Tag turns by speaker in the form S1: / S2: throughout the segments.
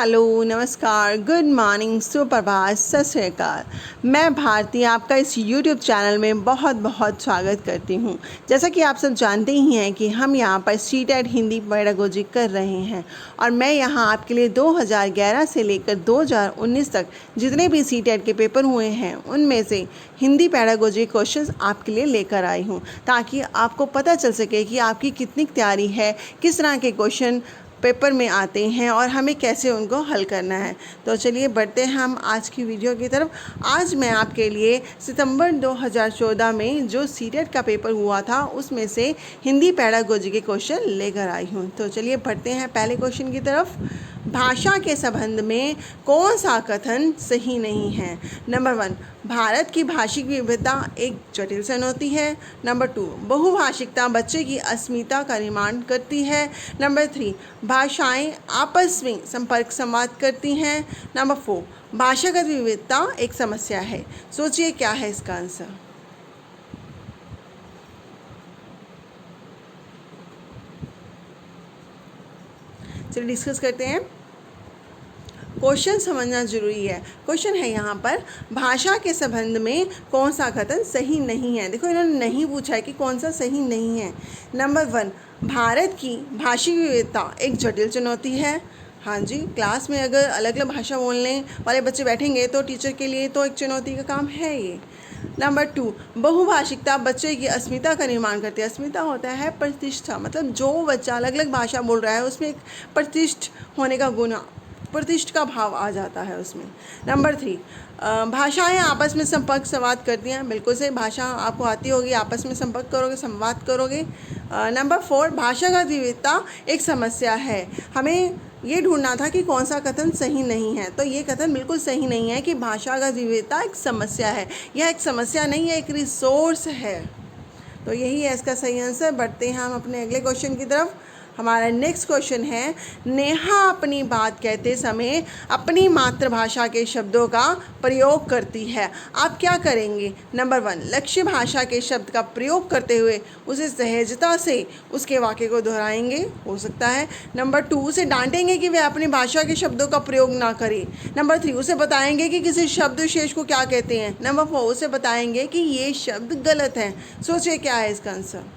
S1: Hello, नमस्कार, good morning, सुप्रभात, सत श्री अकाल। मैं भारती आपका इस यूट्यूब चैनल में बहुत बहुत स्वागत करती हूँ। जैसा कि आप सब जानते ही हैं कि हम यहाँ पर सीटेट हिंदी पेडागोजी कर रहे हैं और मैं यहाँ आपके लिए 2011 से लेकर 2019 तक जितने भी सीटेट के पेपर हुए हैं उनमें से हिंदी पेडागोजी क्वेश्चंस आपके लिए लेकर आई हूँ, ताकि आपको पता चल सके कि आपकी कितनी तैयारी है, किस तरह के क्वेश्चन पेपर में आते हैं और हमें कैसे उनको हल करना है। तो चलिए बढ़ते हैं हम आज की वीडियो की तरफ। आज मैं आपके लिए सितंबर 2014 में जो सीटेट का पेपर हुआ था उसमें से हिंदी पेडागोजी के क्वेश्चन लेकर आई हूँ। तो चलिए बढ़ते हैं पहले क्वेश्चन की तरफ। भाषा के संबंध में कौन सा कथन सही नहीं है? नंबर 1, भारत की भाषिक विविधता एक जटिल चुनौती है। नंबर 2, बहुभाषिकता बच्चे की अस्मिता का निर्माण करती है। नंबर 3, भाषाएं आपस में संपर्क संवाद करती हैं। नंबर 4, भाषागत विविधता एक समस्या है। सोचिए क्या है इसका आंसर। चलिए डिस्कस करते हैं। क्वेश्चन समझना जरूरी है। क्वेश्चन है यहाँ पर, भाषा के संबंध में कौन सा कथन सही नहीं है। देखो इन्होंने नहीं पूछा है कि कौन सा सही नहीं है। नंबर 1, भारत की भाषिक विविधता एक जटिल चुनौती है। हाँ जी, क्लास में अगर अलग अलग भाषा बोलने वाले बच्चे बैठेंगे तो टीचर के लिए तो एक चुनौती का काम है ये। नंबर 2, बहुभाषिकता बच्चे की अस्मिता का निर्माण करती है। अस्मिता होता है प्रतिष्ठा, मतलब जो बच्चा अलग अलग भाषा बोल रहा है उसमें एक प्रतिष्ठ होने का गुण, प्रतिष्ठ का भाव आ जाता है उसमें। नंबर 3, भाषाएं आपस में संपर्क संवाद करती हैं। बिल्कुल से भाषा आपको आती होगी, आपस में संपर्क करोगे, संवाद करोगे। नंबर 4, भाषागत विविधता एक समस्या है। हमें ये ढूंढना था कि कौन सा कथन सही नहीं है, तो ये कथन बिल्कुल सही नहीं है कि भाषागत विविधता एक समस्या है। यह एक समस्या नहीं है, एक रिसोर्स है। तो यही है इसका सही आंसर। बढ़ते हैं हम अपने अगले क्वेश्चन की तरफ। हमारा नेक्स्ट क्वेश्चन है, नेहा अपनी बात कहते समय अपनी मातृभाषा के शब्दों का प्रयोग करती है। आप क्या करेंगे? नंबर 1, लक्ष्य भाषा के शब्द का प्रयोग करते हुए उसे सहजता से उसके वाक्य को दोहराएंगे, हो सकता है। नंबर 2, उसे डांटेंगे कि वह अपनी भाषा के शब्दों का प्रयोग ना करे। नंबर 3, उसे बताएंगे कि किसी शब्द विशेष को क्या कहते हैं। नंबर 4, उसे बताएंगे कि ये शब्द गलत है। सोचिए क्या है इसका आंसर।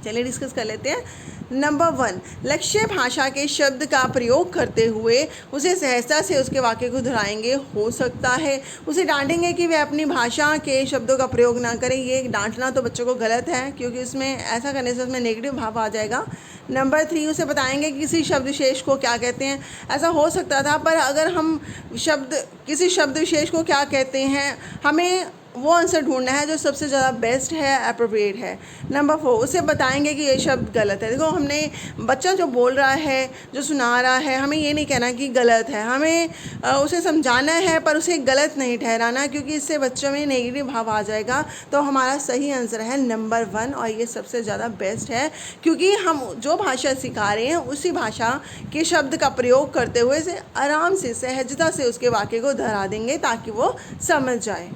S1: चलिए डिस्कस कर लेते हैं। नंबर 1, लक्ष्य भाषा के शब्द का प्रयोग करते हुए उसे सहजता से उसके वाक्य को दोहराएंगे, हो सकता है। उसे डांटेंगे कि वह अपनी भाषा के शब्दों का प्रयोग ना करें। ये डांटना तो बच्चों को गलत है, क्योंकि उसमें ऐसा करने से उसमें नेगेटिव भाव आ जाएगा। नंबर 3, उसे बताएंगे कि किसी शब्द विशेष को क्या कहते हैं। ऐसा हो सकता था, पर अगर हम किसी शब्द विशेष को क्या कहते हैं, हमें वो आंसर ढूंढना है जो सबसे ज़्यादा बेस्ट है, अप्रोप्रिएट है। नंबर 4, उसे बताएंगे कि ये शब्द गलत है। देखो हमने, बच्चा जो बोल रहा है, जो सुना रहा है, हमें ये नहीं कहना कि गलत है, हमें उसे समझाना है, पर उसे गलत नहीं ठहराना, क्योंकि इससे बच्चों में नेगेटिव भाव आ जाएगा। तो हमारा सही आंसर है नंबर 1 और ये सबसे ज़्यादा बेस्ट है, क्योंकि हम जो भाषा सिखा रहे हैं उसी भाषा के शब्द का प्रयोग करते हुए इसे आराम से, सहजता से उसके वाक्य को दोहरा देंगे ताकि वो समझ जाए।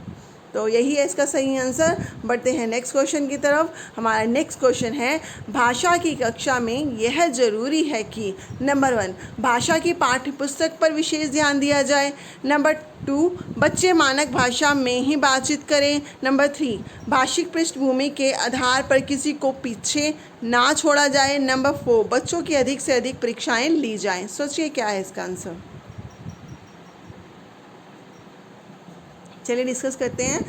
S1: तो यही है इसका सही आंसर। बढ़ते हैं नेक्स्ट क्वेश्चन की तरफ। हमारा नेक्स्ट क्वेश्चन है, भाषा की कक्षा में यह जरूरी है कि नंबर 1, भाषा की पाठ्य पुस्तक पर विशेष ध्यान दिया जाए। नंबर 2, बच्चे मानक भाषा में ही बातचीत करें। नंबर 3, भाषिक पृष्ठभूमि के आधार पर किसी को पीछे ना छोड़ा जाए। नंबर 4, बच्चों की अधिक से अधिक परीक्षाएँ ली जाएँ। सोचिए क्या है इसका आंसर। चलिए डिस्कस करते हैं।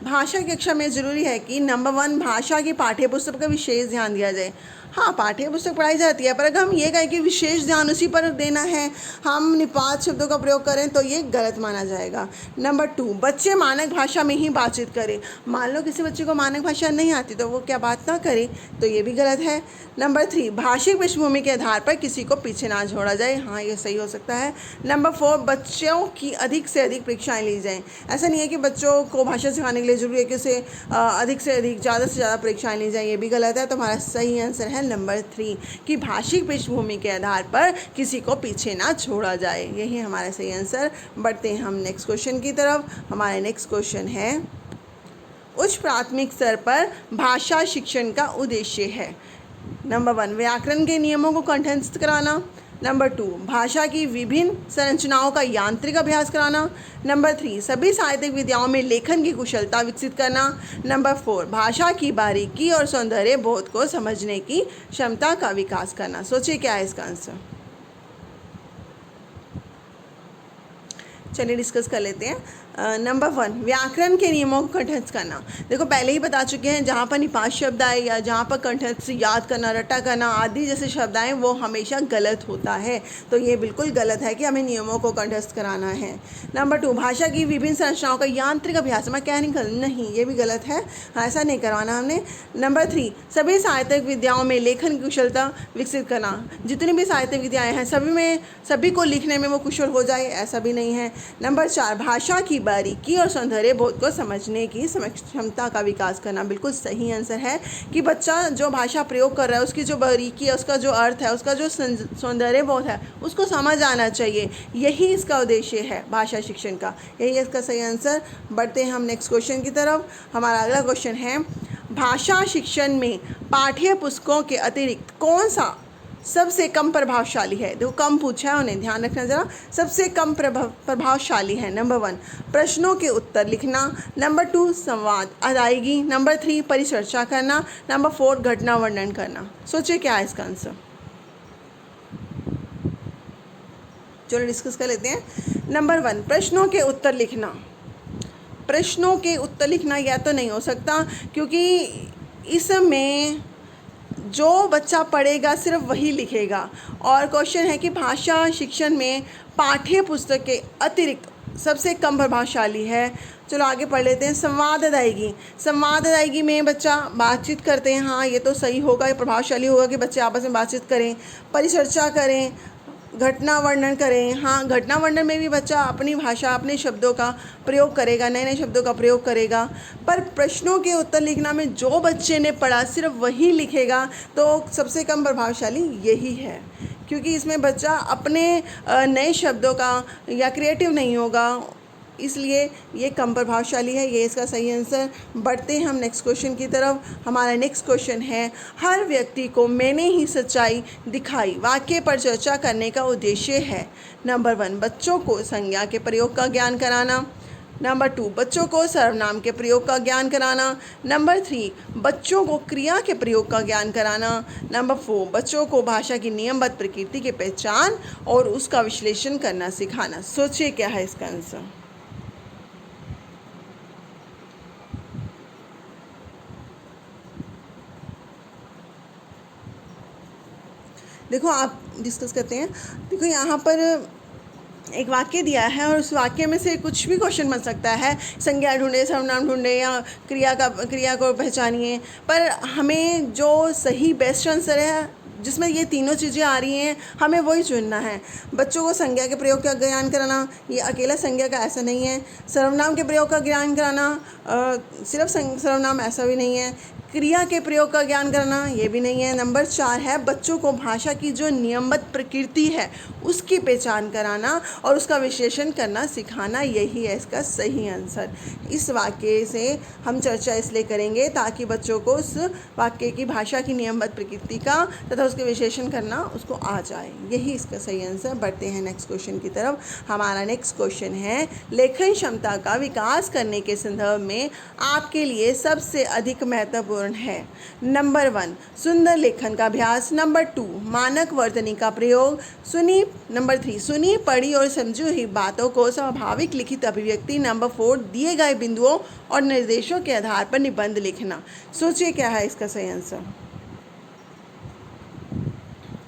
S1: भाषा की कक्षा में ज़रूरी है कि नंबर 1, भाषा की पाठ्य पुस्तक का विशेष ध्यान दिया जाए। हाँ, पाठ्य पुस्तक पढ़ाई जाती है, पर अगर हम ये कहें कि विशेष ध्यान उसी पर देना है, हम निपात शब्दों का प्रयोग करें, तो ये गलत माना जाएगा। नंबर 2, बच्चे मानक भाषा में ही बातचीत करें। मान लो किसी बच्चे को मानक भाषा नहीं आती तो वो क्या बात ना करे, तो ये भी गलत है। नंबर 3, भाषिक पृष्ठभूमि के आधार पर किसी को पीछे ना छोड़ा जाए। हाँ, ये सही हो सकता है। नंबर 4, बच्चों की अधिक से अधिक परीक्षाएँ ली जाएँ। ऐसा नहीं है कि बच्चों को भाषा सिखाने के लिए ज़रूरी है कि उसे अधिक से अधिक, ज़्यादा से ज़्यादा परीक्षाएँ ली जाएँ, ये भी गलत है। तो हमारा सही आंसर है नंबर 3 कि भाषिक पृष्ठभूमि के आधार पर किसी को पीछे ना छोड़ा जाए। यही हमारा सही आंसर। बढ़ते हैं हम नेक्स्ट क्वेश्चन की तरफ। हमारा नेक्स्ट क्वेश्चन है, उच्च प्राथमिक स्तर पर भाषा शिक्षण का उद्देश्य है। नंबर 1 व्याकरण के नियमों को कंठस्थ कराना। नंबर 2 भाषा की विभिन्न संरचनाओं का यांत्रिक अभ्यास कराना। नंबर 3 सभी साहित्यिक विधाओं में लेखन की कुशलता विकसित करना। नंबर 4 भाषा की बारीकी और सौंदर्य बोध को समझने की क्षमता का विकास करना। सोचिए क्या है इसका आंसर। चलिए डिस्कस कर लेते हैं। नंबर 1 व्याकरण के नियमों को कंठस्थ करना। देखो पहले ही बता चुके हैं, जहाँ पर निपात शब्द आए या जहाँ पर कंठस्थ याद करना, रट्टा करना आदि जैसे शब्द आए वो हमेशा गलत होता है। तो ये बिल्कुल गलत है कि हमें नियमों को कंठस्थ कराना है। नंबर 2 भाषा की विभिन्न संरचनाओं का यांत्रिक अभ्यास, मैकेनिकल नहीं, ये भी गलत है, ऐसा नहीं करवाना हमने। नंबर 3 सभी साहित्यिक विद्याओं में लेखन की कुशलता विकसित करना। जितनी भी साहित्यिक विद्याएँ हैं सभी को लिखने में वो कुशल हो जाए, ऐसा भी नहीं है। नंबर 4 भाषा की बारीकी और सौंदर्य बोध को समझने की क्षमता का विकास करना। बिल्कुल सही आंसर है कि बच्चा जो भाषा प्रयोग कर रहा है उसकी जो बारीकी है, उसका जो अर्थ है, उसका जो सौंदर्य बोध है उसको समझ आना चाहिए। यही इसका उद्देश्य है भाषा शिक्षण का, यही इसका सही आंसर। बढ़ते हैं हम नेक्स्ट क्वेश्चन की तरफ। हमारा अगला क्वेश्चन है भाषा शिक्षण में पाठ्य पुस्तकों के अतिरिक्त कौन सा सबसे कम प्रभावशाली है। देखो कम पूछा है उन्हें, ध्यान रखना ज़रा। सबसे कम प्रभावशाली है। नंबर 1 प्रश्नों के उत्तर लिखना। नंबर 2 संवाद अदायगी। नंबर 3 परिचर्चा करना। नंबर 4 घटना वर्णन करना। सोचिए क्या है इसका आंसर। चलो डिस्कस कर लेते हैं। नंबर 1 प्रश्नों के उत्तर लिखना। प्रश्नों के उत्तर लिखना या तो नहीं हो सकता, क्योंकि इसमें जो बच्चा पढ़ेगा सिर्फ वही लिखेगा। और क्वेश्चन है कि भाषा शिक्षण में पाठ्य पुस्तक के अतिरिक्त सबसे कम प्रभावशाली है। चलो आगे पढ़ लेते हैं। संवाद अदायगी। संवाद अदायगी में बच्चा बातचीत करते हैं, हाँ ये तो सही होगा, ये प्रभावशाली होगा कि बच्चे आपस में बातचीत करें। परिचर्चा करें, घटना वर्णन करें, हाँ घटना वर्णन में भी बच्चा अपनी भाषा, अपने शब्दों का प्रयोग करेगा, नए नए शब्दों का प्रयोग करेगा। पर प्रश्नों के उत्तर लिखना में जो बच्चे ने पढ़ा सिर्फ वही लिखेगा, तो सबसे कम प्रभावशाली यही है, क्योंकि इसमें बच्चा अपने नए शब्दों का या क्रिएटिव नहीं होगा, इसलिए ये कम प्रभावशाली है। ये इसका सही आंसर। बढ़ते हैं हम नेक्स्ट क्वेश्चन की तरफ। हमारा नेक्स्ट क्वेश्चन है हर व्यक्ति को मैंने ही सच्चाई दिखाई वाक्य पर चर्चा करने का उद्देश्य है। नंबर 1 बच्चों को संज्ञा के प्रयोग का ज्ञान कराना। नंबर 2 बच्चों को सर्वनाम के प्रयोग का ज्ञान कराना। नंबर 3 बच्चों को क्रिया के प्रयोग का ज्ञान कराना। नंबर 4 बच्चों को भाषा की नियमबद्ध प्रकृति की पहचान और उसका विश्लेषण करना सिखाना। सोचिए क्या है इसका आंसर। देखो आप डिस्कस करते हैं। देखो यहाँ पर एक वाक्य दिया है और उस वाक्य में से कुछ भी क्वेश्चन बन सकता है। संज्ञा ढूंढे, सर्वनाम ढूंढे या क्रिया को पहचानिए। पर हमें जो सही बेस्ट आंसर है जिसमें ये तीनों चीज़ें आ रही हैं, हमें वही चुनना है। बच्चों को संज्ञा के प्रयोग का ज्ञान कराना, ये अकेला संज्ञा का ऐसा नहीं है। सर्वनाम के प्रयोग का ज्ञान कराना, सिर्फ सर्वनाम ऐसा भी नहीं है। क्रिया के प्रयोग का ज्ञान कराना, ये भी नहीं है। नंबर 4 है बच्चों को भाषा की जो नियमबद्ध प्रकृति है उसकी पहचान कराना और उसका विश्लेषण करना सिखाना, यही है इसका सही आंसर। इस वाक्य से हम चर्चा इसलिए करेंगे ताकि बच्चों को उस वाक्य की भाषा की नियमबद्ध प्रकृति का तथा उसके विश्लेषण करना उसको आ जाए, यही इसका सही आंसर। बढ़ते हैं नेक्स्ट क्वेश्चन की तरफ। हमारा नेक्स्ट क्वेश्चन है लेखन क्षमता का विकास करने के संदर्भ में आपके लिए सबसे अधिक महत्वपूर्ण है। नंबर 1 सुंदर लेखन का अभ्यास। नंबर 2 मानक वर्तनी का प्रयोग। नंबर 3 सुनी पढ़ी और समझी हुई बातों को स्वाभाविक लिखित अभिव्यक्ति। नंबर 4 दिए गए बिंदुओं और निर्देशों के आधार पर निबंध लिखना। सोचिए क्या है इसका सही आंसर।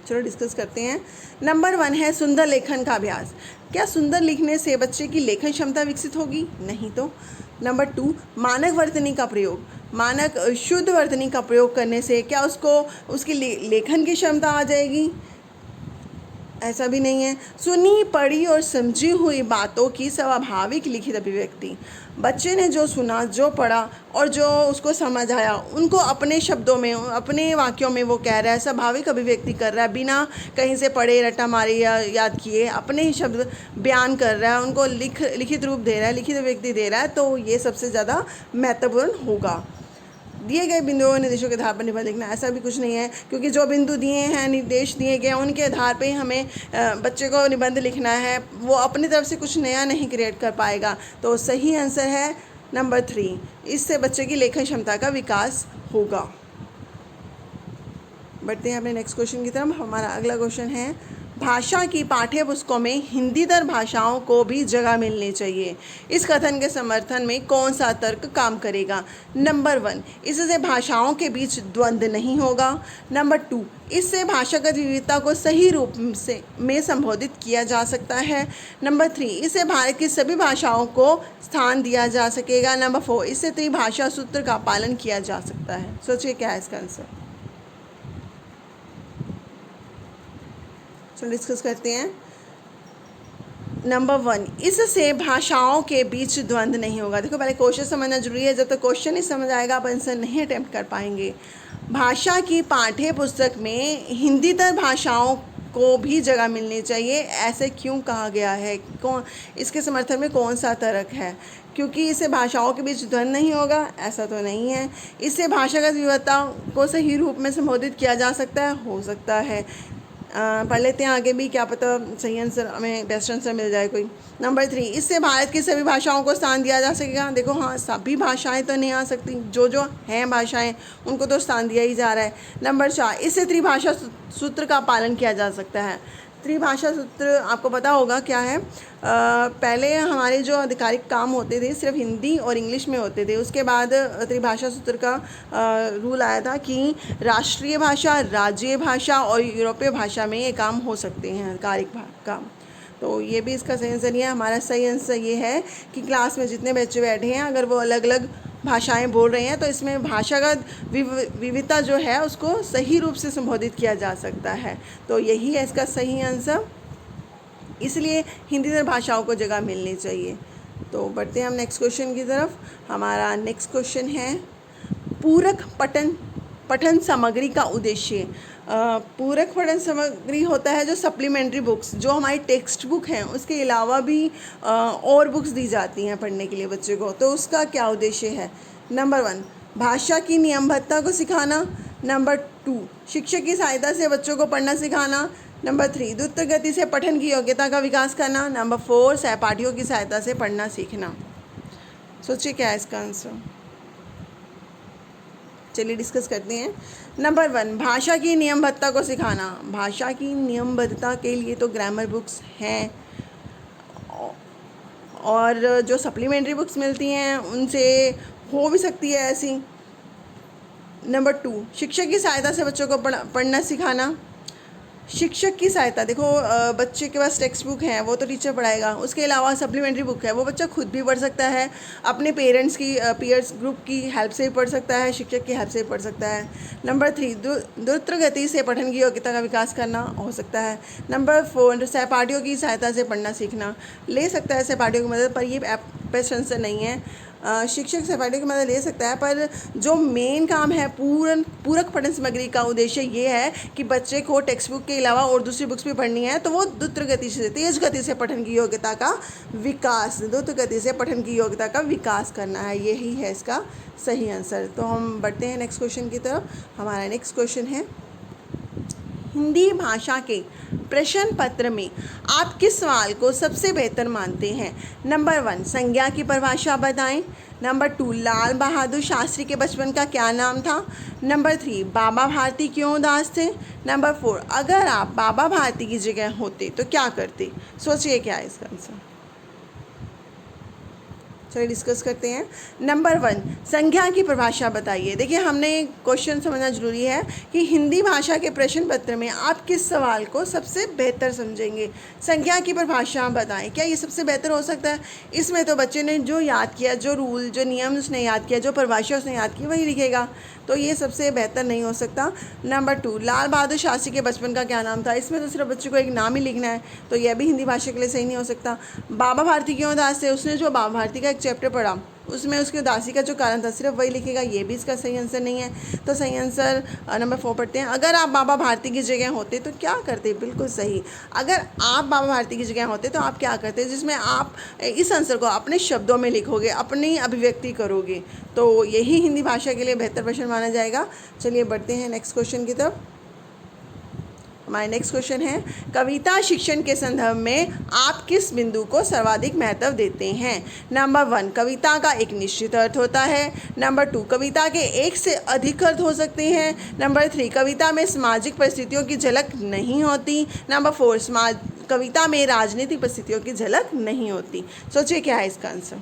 S1: चलो डिस्कस करते हैं। नंबर 1 है सुंदर लेखन का अभ्यास। क्या सुंदर लिखने से बच्चे की लेखन क्षमता विकसित होगी? नहीं तो। नंबर 2 मानक वर्तनी का प्रयोग। मानक शुद्ध वर्तनी का प्रयोग करने से क्या उसको उसकी लेखन की क्षमता आ जाएगी? ऐसा भी नहीं है। सुनी पढ़ी और समझी हुई बातों की स्वाभाविक लिखित अभिव्यक्ति। बच्चे ने जो सुना, जो पढ़ा और जो उसको समझ आया उनको अपने शब्दों में, अपने वाक्यों में वो कह रहा है, स्वाभाविक अभिव्यक्ति कर रहा है, बिना कहीं से पढ़े रट्टा मारे या याद किए अपने ही शब्द बयान कर रहा है, उनको लिखित रूप दे रहा है, लिखित अभिव्यक्ति दे रहा है, तो ये सबसे ज़्यादा महत्वपूर्ण होगा। दिए गए बिंदुओं और निर्देशों के आधार पर निबंध लिखना, ऐसा भी कुछ नहीं है, क्योंकि जो बिंदु दिए हैं, निर्देश दिए गए, उनके आधार पे ही हमें बच्चे को निबंध लिखना है। वो अपनी तरफ से कुछ नया नहीं क्रिएट कर पाएगा। तो सही आंसर है नंबर 3। इससे बच्चे की लेखन क्षमता का विकास होगा। बढ़ते हैं अपने नेक्स्ट क्वेश्चन की तरफ। हमारा अगला क्वेश्चन है, भाषा की पाठ्य पुस्तकों में हिंदीतर भाषाओं को भी जगह मिलनी चाहिए। इस कथन के समर्थन में कौन सा तर्क काम करेगा? नंबर 1, इससे भाषाओं के बीच द्वंद्व नहीं होगा। नंबर 2, इससे भाषागत विविधता को सही रूप में संबोधित किया जा सकता है। नंबर 3, इससे भारत की सभी भाषाओं को स्थान दिया जा सकेगा। नंबर 4, इससे त्रिभाषा सूत्र का पालन किया जा सकता है। सोचिए क्या है इसका आंसर। चलो डिस्कस करते हैं। नंबर 1, इससे भाषाओं के बीच द्वंद्व नहीं होगा। देखो पहले क्वेश्चन समझना जरूरी है। जब तक क्वेश्चन नहीं समझ आएगा आप आंसर नहीं अटेम्प्ट कर पाएंगे। भाषा की पाठ्य पुस्तक में हिंदीतर भाषाओं को भी जगह मिलनी चाहिए, ऐसे क्यों कहा गया है? कौन इसके समर्थन में कौन सा तर्क है? क्योंकि इससे भाषाओं के बीच द्वंद्व नहीं होगा, ऐसा तो नहीं है। इससे भाषागत विविधता को सही रूप में संबोधित किया जा सकता है, हो सकता है। पढ़ लेते हैं आगे भी, क्या पता सही आंसर हमें बेस्ट आंसर मिल जाए कोई। नंबर 3, इससे भारत की सभी भाषाओं को स्थान दिया जा सकेगा। देखो हाँ, सभी भाषाएं तो नहीं आ सकती, जो हैं भाषाएं उनको तो स्थान दिया ही जा रहा है। नंबर 4, इससे त्रिभाषा सूत्र का पालन किया जा सकता है। त्रिभाषा सूत्र आपको पता होगा क्या है। पहले हमारे जो आधिकारिक काम होते थे सिर्फ हिंदी और इंग्लिश में होते थे। उसके बाद त्रिभाषा सूत्र का रूल आया था कि राष्ट्रीय भाषा, राज्य भाषा और यूरोपीय भाषा में ये काम हो सकते हैं, आधिकारिक काम। तो ये भी इसका सही आंसर नहीं है। हमारा सही आंसर ये है कि क्लास में जितने बच्चे बैठे हैं अगर वो अलग अलग भाषाएं बोल रहे हैं तो इसमें भाषागत विविधता जो है उसको सही रूप से संबोधित किया जा सकता है। तो यही है इसका सही आंसर, इसलिए हिंदीतर भाषाओं को जगह मिलनी चाहिए। तो बढ़ते हैं हम नेक्स्ट क्वेश्चन की तरफ। हमारा नेक्स्ट क्वेश्चन है, पूरक पठन सामग्री का उद्देश्य। पूरक पठन सामग्री होता है जो सप्लीमेंट्री बुक्स, जो हमारी टेक्स्ट बुक हैं उसके अलावा भी और बुक्स दी जाती हैं पढ़ने के लिए बच्चे को, तो उसका क्या उद्देश्य है? नंबर 1, भाषा की नियमबद्धता को सिखाना। नंबर 2, शिक्षक की सहायता से बच्चों को पढ़ना सिखाना। नंबर 3, द्रुत गति से पठन की योग्यता का विकास करना। नंबर 4, सहपाठियों की सहायता से पढ़ना सीखना। सोचिए क्या है इसका आंसर। चलिए डिस्कस करते हैं। नंबर 1, भाषा की नियमबद्धता को सिखाना। भाषा की नियमबद्धता के लिए तो ग्रामर बुक्स हैं और जो सप्लीमेंट्री बुक्स मिलती हैं उनसे हो भी सकती है ऐसी। नंबर 2, शिक्षक की सहायता से बच्चों को पढ़ना सिखाना। शिक्षक की सहायता, देखो बच्चे के पास टेक्स्ट बुक है वो तो टीचर पढ़ाएगा, उसके अलावा सप्लीमेंट्री बुक है वो बच्चा खुद भी पढ़ सकता है, अपने पेरेंट्स की पीयर्स ग्रुप की हेल्प से भी पढ़ सकता है, शिक्षक की हेल्प से भी पढ़ सकता है। नंबर 3, द्रुत गति से पठन की योग्यता का विकास करना हो सकता है। नंबर 4, सहपाठियों की सहायता से पढ़ना सीखना, ले सकता है सहपाठियों की मदद, पर ये बेस्ट आंसर नहीं है। शिक्षक सहपाठियों की मदद ले सकता है, पर जो मेन काम है पूरक पठन सामग्री का उद्देश्य ये है कि बच्चे को टेक्स्ट बुक के अलावा और दूसरी बुक्स भी पढ़नी है, तो वो द्रुत गति से, तेज़ गति से पठन की योग्यता का विकास, द्रुत गति से पठन की योग्यता का विकास करना है। यही है इसका सही आंसर। तो हम बढ़ते हैं नेक्स्ट क्वेश्चन की तरफ। हमारा नेक्स्ट क्वेश्चन है, हिंदी भाषा के प्रश्न पत्र में आप किस सवाल को सबसे बेहतर मानते हैं? नंबर 1, संज्ञा की परिभाषा बताएं। नंबर 2, लाल बहादुर शास्त्री के बचपन का क्या नाम था? नंबर 3, बाबा भारती क्यों उदास थे? नंबर 4, अगर आप बाबा भारती की जगह होते तो क्या करते? सोचिए क्या है इसका आंसर। चलिए डिस्कस करते हैं। नंबर 1, संज्ञा की परिभाषा बताइए। देखिए हमने क्वेश्चन समझना जरूरी है कि हिंदी भाषा के प्रश्न पत्र में आप किस सवाल को सबसे बेहतर समझेंगे। संज्ञा की परिभाषा बताएं, क्या ये सबसे बेहतर हो सकता है? इसमें तो बच्चे ने जो याद किया, जो रूल, जो नियम उसने याद किया, जो परिभाषा उसने याद की वही लिखेगा, तो ये सबसे बेहतर नहीं हो सकता। नंबर 2, लाल बहादुर शास्त्री के बचपन का क्या नाम था? इसमें तो सिर्फ बच्चे को एक नाम ही लिखना है, तो यह भी हिंदी भाषा के लिए सही नहीं हो सकता। बाबा भारती क्यों उदास थे? उसने जो बाबा भारती का एक चैप्टर पढ़ा उसमें उसकी उदासी का जो कारण था सिर्फ वही लिखेगा, ये भी इसका सही आंसर नहीं है। तो सही आंसर नंबर 4 पढ़ते हैं। अगर आप बाबा भारती की जगह होते तो क्या करते? बिल्कुल सही। अगर आप बाबा भारती की जगह होते तो आप क्या करते, जिसमें आप इस आंसर को अपने शब्दों में लिखोगे, अपनी अभिव्यक्ति करोगे, तो यही हिंदी भाषा के लिए बेहतर प्रश्न माना जाएगा। चलिए बढ़ते हैं नेक्स्ट क्वेश्चन की तरफ। हमारा नेक्स्ट क्वेश्चन है, कविता शिक्षण के संदर्भ में आप किस बिंदु को सर्वाधिक महत्व देते हैं? नंबर 1, कविता का एक निश्चित अर्थ होता है। नंबर 2, कविता के एक से अधिक अर्थ हो सकते हैं। नंबर 3, कविता में सामाजिक परिस्थितियों की झलक नहीं होती। नंबर 4, कविता में राजनीतिक परिस्थितियों की झलक नहीं होती। सोचिए क्या है इसका आंसर।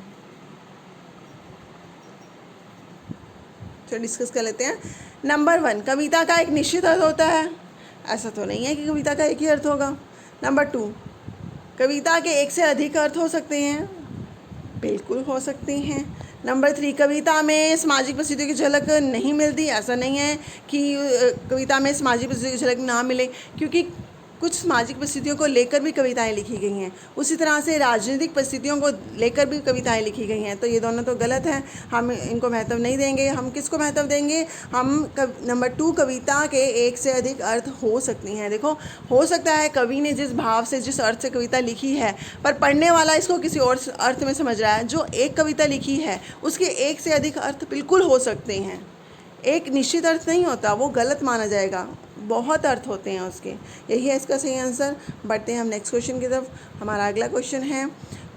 S1: तो डिस्कस कर लेते हैं। नंबर 1, कविता का एक निश्चित अर्थ होता है। ऐसा तो नहीं है कि कविता का एक ही अर्थ होगा। नंबर 2, कविता के एक से अधिक अर्थ हो सकते हैं। बिल्कुल हो सकते हैं। नंबर 3, कविता में सामाजिक परिस्थितियों की झलक नहीं मिलती। ऐसा नहीं है कि कविता में सामाजिक परिस्थितियों की झलक ना मिले, क्योंकि कुछ सामाजिक परिस्थितियों को लेकर भी कविताएं लिखी गई हैं। उसी तरह से राजनीतिक परिस्थितियों को लेकर भी कविताएं लिखी गई हैं। तो ये दोनों तो गलत हैं, हम इनको महत्व नहीं देंगे। हम किसको महत्व देंगे? हम नंबर 2, कविता के एक से अधिक अर्थ हो सकती हैं। देखो, हो सकता है कवि ने जिस भाव से, जिस अर्थ से कविता लिखी है, पर पढ़ने वाला इसको किसी और अर्थ में समझ रहा है। जो एक कविता लिखी है उसके एक से अधिक अर्थ बिल्कुल हो सकते हैं। एक निश्चित अर्थ नहीं होता, वो गलत माना जाएगा। बहुत अर्थ होते हैं उसके। यही है इसका सही आंसर। बढ़ते हैं हम नेक्स्ट क्वेश्चन की तरफ। हमारा अगला क्वेश्चन है,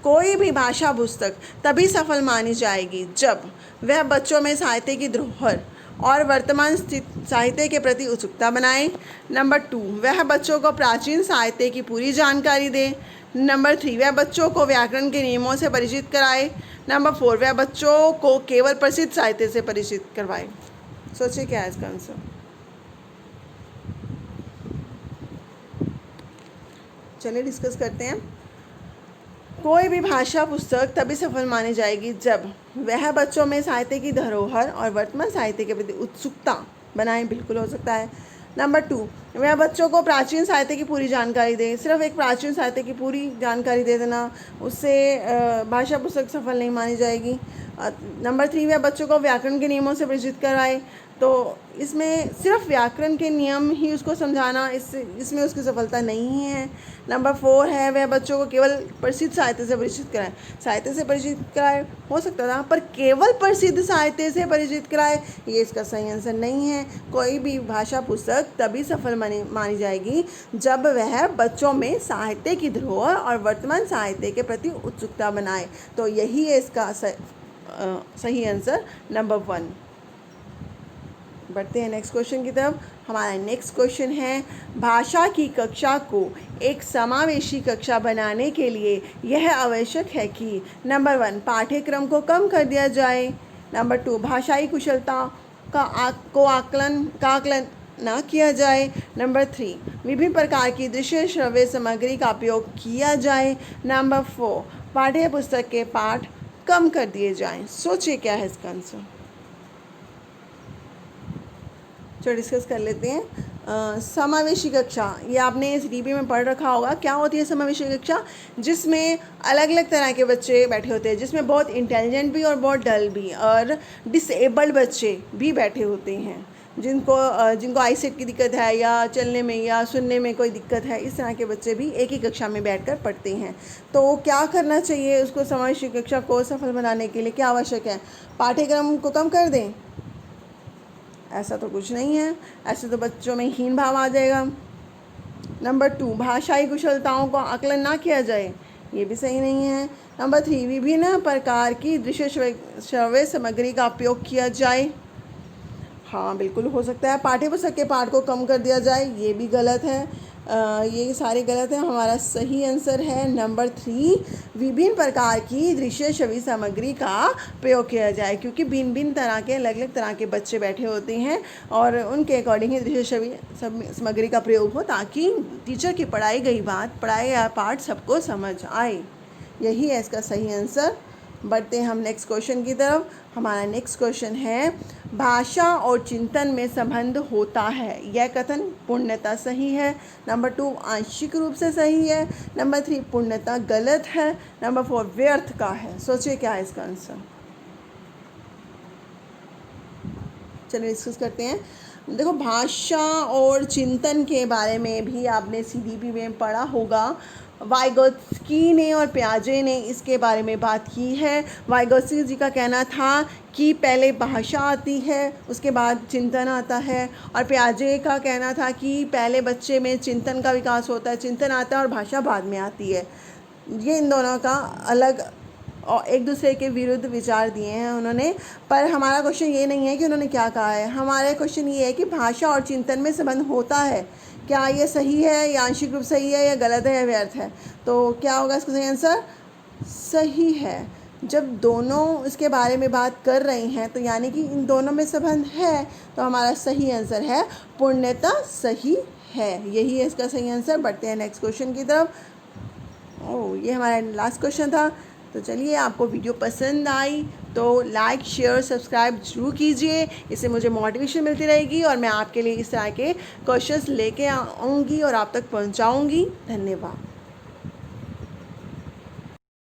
S1: कोई भी भाषा पुस्तक तभी सफल मानी जाएगी जब वह बच्चों में साहित्य की धरोहर और वर्तमान स्थित साहित्य के प्रति उत्सुकता बनाए। नंबर 2, वह बच्चों को प्राचीन साहित्य की पूरी जानकारी दे। नंबर 3, वह बच्चों को व्याकरण के नियमों से परिचित कराए। नंबर 4, वह बच्चों को केवल प्रसिद्ध साहित्य से परिचित करवाए। सोचिए क्या है इसका आंसर। चलिए डिस्कस करते हैं। कोई भी भाषा पुस्तक तभी सफल मानी जाएगी जब वह बच्चों में साहित्य की धरोहर और वर्तमान साहित्य के प्रति उत्सुकता बनाए। बिल्कुल हो सकता है। नंबर 2, वह बच्चों को प्राचीन साहित्य की पूरी जानकारी दे। सिर्फ एक प्राचीन साहित्य की पूरी जानकारी दे देना, उससे भाषा पुस्तक सफल नहीं मानी जाएगी। नंबर 3, वह बच्चों को व्याकरण के नियमों से परिचित कराए। तो इसमें सिर्फ व्याकरण के नियम ही उसको समझाना, इसमें उसकी सफलता नहीं है। नंबर 4 है, वह बच्चों को केवल प्रसिद्ध साहित्य से परिचित कराए। साहित्य से परिचित कराए हो सकता था, पर केवल प्रसिद्ध साहित्य से परिचित कराए, ये इसका सही आंसर नहीं है। कोई भी भाषा पुस्तक तभी सफल मानी जाएगी जब वह बच्चों में साहित्य की धरोहर और वर्तमान साहित्य के प्रति उत्सुकता बनाए। तो यही है इसका सही आंसर, नंबर 1। बढ़ते हैं नेक्स्ट क्वेश्चन की तरफ। हमारा नेक्स्ट क्वेश्चन है, भाषा की कक्षा को एक समावेशी कक्षा बनाने के लिए यह आवश्यक है कि नंबर 1, पाठ्यक्रम को कम कर दिया जाए। नंबर 2, भाषाई कुशलता का आकलन ना किया जाए। नंबर 3, विभिन्न प्रकार की दृश्य श्रव्य सामग्री का उपयोग किया जाए। नंबर 4, पाठ्य पुस्तक के पाठ कम कर दिए जाएं। सोचिए क्या है इसका आंसर। तो डिस्कस कर लेते हैं। समावेशी कक्षा, ये आपने इस डीपी में पढ़ रखा होगा। क्या होती है समावेशी कक्षा? जिसमें अलग अलग तरह के बच्चे बैठे होते हैं, जिसमें बहुत इंटेलिजेंट भी और बहुत डल भी और डिसेबल्ड बच्चे भी बैठे होते हैं, जिनको आईसेट की दिक्कत है या चलने में या सुनने में कोई दिक्कत है। इस तरह के बच्चे भी एक ही कक्षा में बैठकर पढ़ते हैं। तो क्या करना चाहिए उसको, समावेशी कक्षा को सफल बनाने के लिए क्या आवश्यक है? पाठ्यक्रम को कम कर दें? ऐसा तो कुछ नहीं है, ऐसे तो बच्चों में हीन भाव आ जाएगा। नंबर 2, भाषाई कुशलताओं को आकलन ना किया जाए, ये भी सही नहीं है। नंबर 3, विभिन्न प्रकार की दृश्य श्रव्य सामग्री का उपयोग किया जाए। हाँ, बिल्कुल हो सकता है। पाठ्यपुस्तक के पाठ को कम कर दिया जाए, ये भी गलत है। ये सारे गलत हैं। हमारा सही आंसर है नंबर 3, विभिन्न प्रकार की दृश्य श्रव्य सामग्री का प्रयोग किया जाए, क्योंकि भिन्न भिन्न तरह के अलग अलग तरह के बच्चे बैठे होते हैं और उनके अकॉर्डिंग ही दृश्य श्रव्य सामग्री का प्रयोग हो, ताकि टीचर की पढ़ाई गई बात, पढ़ाया पाठ सबको समझ आए। यही है इसका सही आंसर। बढ़ते हैं हम नेक्स्ट क्वेश्चन की तरफ। हमारा नेक्स्ट क्वेश्चन है, भाषा और चिंतन में संबंध होता है, यह कथन पूर्णतः सही है। नंबर 2, आंशिक रूप से सही है। नंबर 3, पूर्णतः गलत है। नंबर 4, व्यर्थ का है। सोचिए क्या है इसका आंसर। चलिए डिस्कस करते हैं। देखो, भाषा और चिंतन के बारे में भी आपने CDP में पढ़ा होगा। वाइगोत्स्की ने और पियाजे ने इसके बारे में बात की है। वाइगोत्स्की जी का कहना था कि पहले भाषा आती है, उसके बाद चिंतन आता है, और पियाजे का कहना था कि पहले बच्चे में चिंतन का विकास होता है, चिंतन आता है और भाषा बाद में आती है। ये इन दोनों का अलग और एक दूसरे के विरुद्ध विचार दिए हैं उन्होंने। पर हमारा क्वेश्चन ये नहीं है कि उन्होंने क्या कहा है, हमारा क्वेश्चन ये है कि भाषा और चिंतन में संबंध होता है, क्या ये सही है या आंशिक रूप सही है या गलत है या व्यर्थ है। तो क्या होगा इसका सही आंसर? सही है। जब दोनों इसके बारे में बात कर रही हैं तो यानी कि इन दोनों में संबंध है, तो हमारा सही आंसर है पूर्णतः सही है। यही है इसका सही आंसर। बढ़ते हैं नेक्स्ट क्वेश्चन की तरफ। ये हमारा लास्ट क्वेश्चन था। तो चलिए, आपको वीडियो पसंद आई तो लाइक शेयर सब्सक्राइब जरूर कीजिए, इससे मुझे मोटिवेशन मिलती रहेगी और मैं आपके लिए इस तरह के क्वेश्चंस लेके आऊँगी और आप तक पहुँचाऊँगी। धन्यवाद।